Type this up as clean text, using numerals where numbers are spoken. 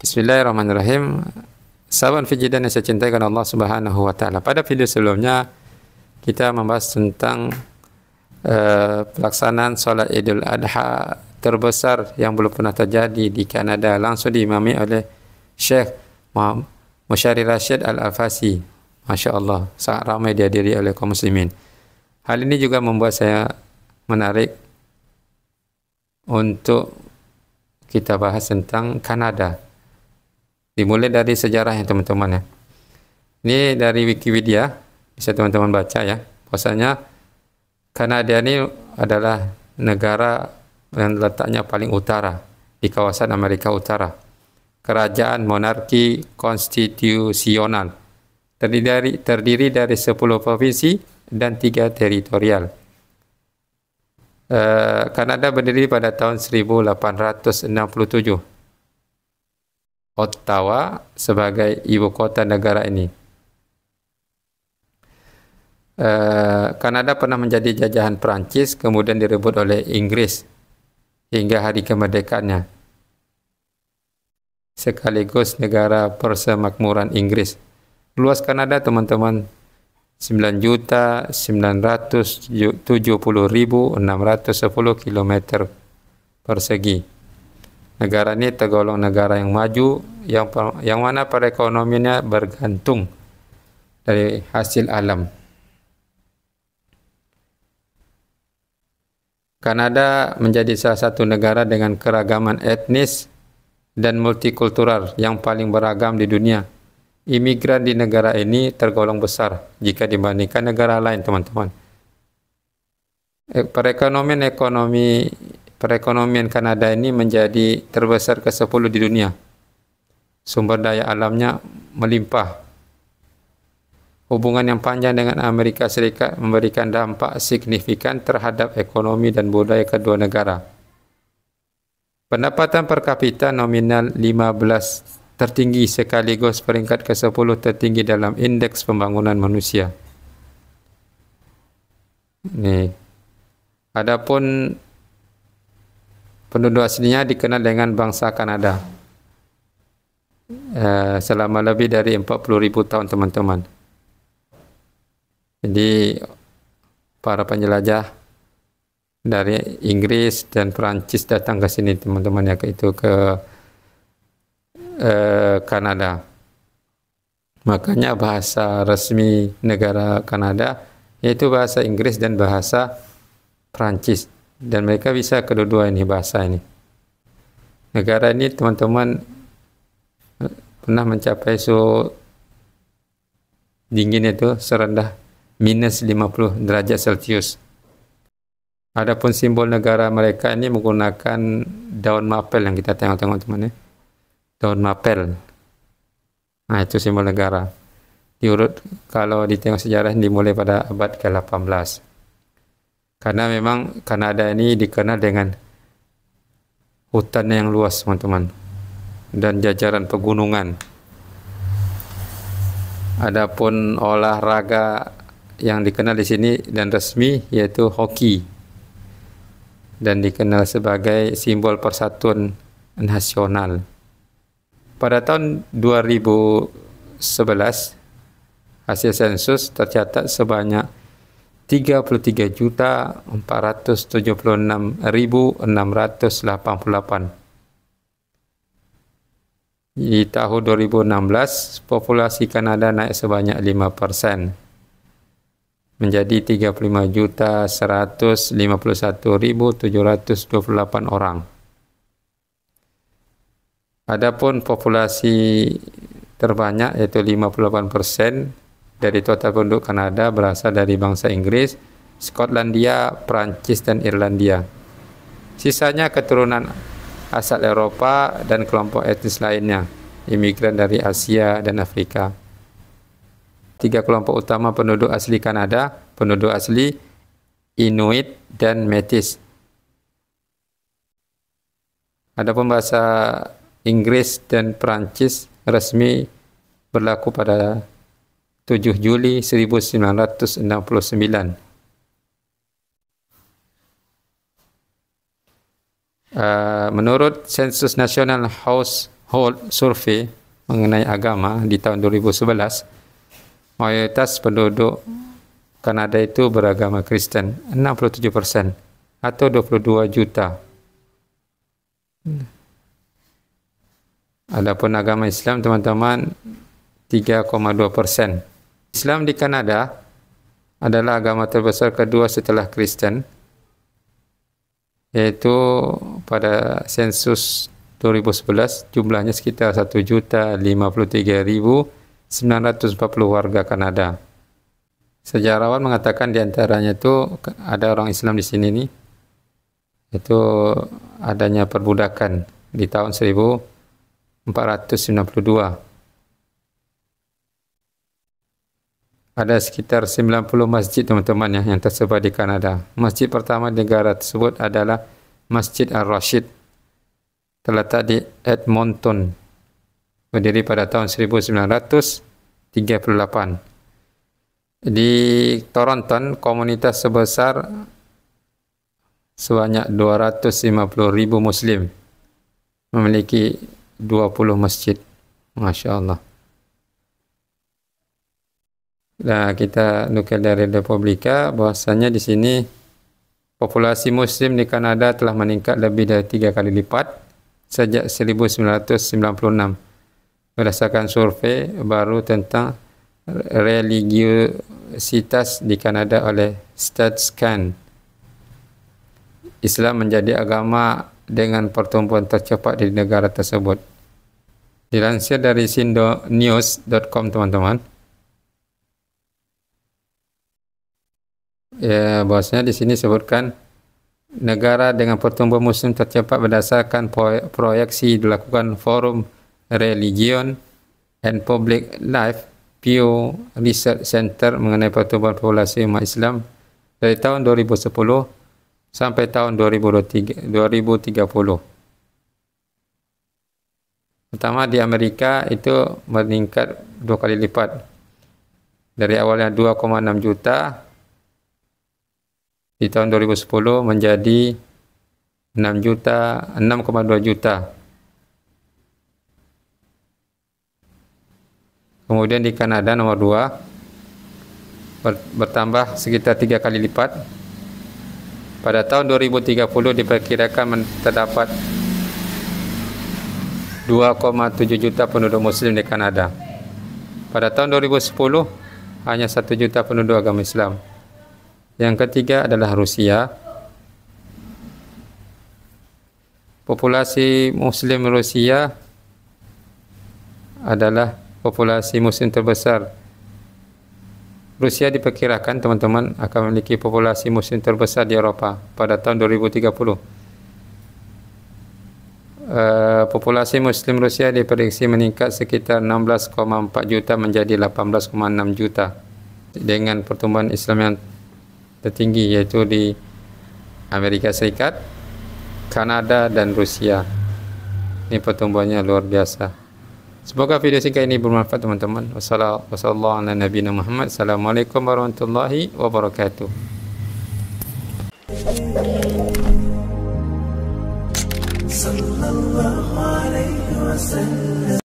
Bismillahirrahmanirrahim. Sahabat Fijidan yang saya cintai karena Allah Subhanahu wa taala. Pada video sebelumnya kita membahas tentang pelaksanaan salat Idul Adha terbesar yang belum pernah terjadi di Kanada, langsung diimami oleh Syekh Musyari Rashid Al-Alfasi. Masya Allah, sangat ramai dihadiri oleh kaum muslimin. Hal ini juga membuat saya menarik untuk kita bahas tentang Kanada. Dimulai dari sejarahnya teman-teman ya. Ini dari Wikipedia, bisa teman-teman baca ya. Bahwasanya Kanada ini adalah negara yang letaknya paling utara di kawasan Amerika Utara. Kerajaan monarki konstitusional. Terdiri dari 10 provinsi dan 3 teritorial. Kanada berdiri pada tahun 1867. Ottawa sebagai ibu kota negara ini. Kanada pernah menjadi jajahan Perancis, kemudian direbut oleh Inggris hingga hari kemerdekaannya. Sekaligus negara persemakmuran Inggris. Luas Kanada teman-teman 9.970.610 km persegi. Negara ini tergolong negara yang maju yang mana perekonomiannya bergantung dari hasil alam. Kanada menjadi salah satu negara dengan keragaman etnis dan multikultural yang paling beragam di dunia. Imigran di negara ini tergolong besar jika dibandingkan negara lain, teman-teman. Perekonomian Kanada ini menjadi terbesar ke-10 di dunia. Sumber daya alamnya melimpah. Hubungan yang panjang dengan Amerika Serikat memberikan dampak signifikan terhadap ekonomi dan budaya kedua negara. Pendapatan per kapita nominal 15 tertinggi sekaligus peringkat ke-10 tertinggi dalam indeks pembangunan manusia. Nih. Adapun penduduk aslinya dikenal dengan bangsa Kanada. Selama lebih dari 40.000 tahun, teman-teman. Jadi para penjelajah dari Inggris dan Perancis datang ke sini, teman-teman, ya, ke Kanada. Makanya bahasa resmi negara Kanada yaitu bahasa Inggris dan bahasa Perancis, dan mereka bisa kedua-dua ini bahasa ini. Negara ini, teman-teman, pernah mencapai suhu dingin itu serendah minus 50 derajat Celcius. Adapun simbol negara mereka ini menggunakan daun mapel yang kita tengok-tengok, teman-teman, ya. Daun mapel. Nah, itu simbol negara. Diurut kalau ditengok sejarah dimulai pada abad ke-18. Karena memang Kanada ini dikenal dengan hutan yang luas, teman-teman, dan jajaran pegunungan. Adapun olahraga yang dikenal di sini dan resmi yaitu hoki, dan dikenal sebagai simbol persatuan nasional. Pada tahun 2011, hasil sensus tercatat sebanyak 33.476.688. Di tahun 2016, populasi Kanada naik sebanyak 5%, menjadi 35.151.728 orang. Adapun populasi terbanyak yaitu 58% dari total penduduk Kanada berasal dari bangsa Inggris, Skotlandia, Perancis, dan Irlandia. Sisanya keturunan asal Eropa dan kelompok etnis lainnya, imigran dari Asia dan Afrika. 3 kelompok utama penduduk asli Kanada, penduduk asli Inuit dan Métis. Adapun bahasa Inggris dan Perancis resmi berlaku pada 7 Juli 1969. Menurut Sensus Nasional Hall survei mengenai agama di tahun 2011, mayoritas penduduk Kanada itu beragama Kristen, 67% atau 22 juta. Adapun agama Islam, teman-teman, 3,2%. Islam di Kanada adalah agama terbesar kedua setelah Kristen, yaitu pada sensus 2011 jumlahnya sekitar 1.053.940 warga Kanada. Sejarawan mengatakan di antaranya itu ada orang Islam di sini nih, itu adanya perbudakan di tahun 1492. Ada sekitar 90 masjid, teman-teman, yang tersebar di Kanada. Masjid pertama di negara tersebut adalah Masjid Al-Rashid, terletak di Edmonton, berdiri pada tahun 1938. Di Toronto, komunitas sebesar sebanyak 250.000 Muslim memiliki 20 masjid. Masya Allah. Nah, kita nukil dari Republika bahwasanya di sini populasi Muslim di Kanada telah meningkat lebih dari 3 kali lipat sejak 1996 berdasarkan survei baru tentang religiositas di Kanada oleh StatScan. Islam menjadi agama dengan pertumbuhan tercepat di negara tersebut. Dilansir dari sindonews.com, teman-teman, ya, bahwasanya di sini sebutkan negara dengan pertumbuhan Muslim tercepat berdasarkan proyeksi dilakukan Forum Religion and Public Life Pew Research Center mengenai pertumbuhan populasi umat Islam dari tahun 2010 sampai tahun 2030. Pertama, di Amerika itu meningkat 2 kali lipat. Dari awalnya 2,6 juta di tahun 2010 menjadi 6,2 juta. Kemudian di Kanada nomor 2 bertambah sekitar 3 kali lipat. Pada tahun 2030 diperkirakan terdapat 2,7 juta penduduk Muslim di Kanada. Pada tahun 2010 hanya 1 juta penduduk agama Islam. Yang ketiga adalah Rusia. Populasi Muslim Rusia adalah populasi Muslim terbesar. Rusia diperkirakan, teman-teman, akan memiliki populasi Muslim terbesar di Eropa pada tahun 2030. Populasi Muslim Rusia diprediksi meningkat sekitar 16,4 juta menjadi 18,6 juta dengan pertumbuhan Islam yang tertinggi yaitu di Amerika Serikat, Kanada, dan Rusia. Ini pertumbuhannya luar biasa. Semoga video singkat ini bermanfaat, teman-teman. Wassalamualaikum warahmatullahi wabarakatuh.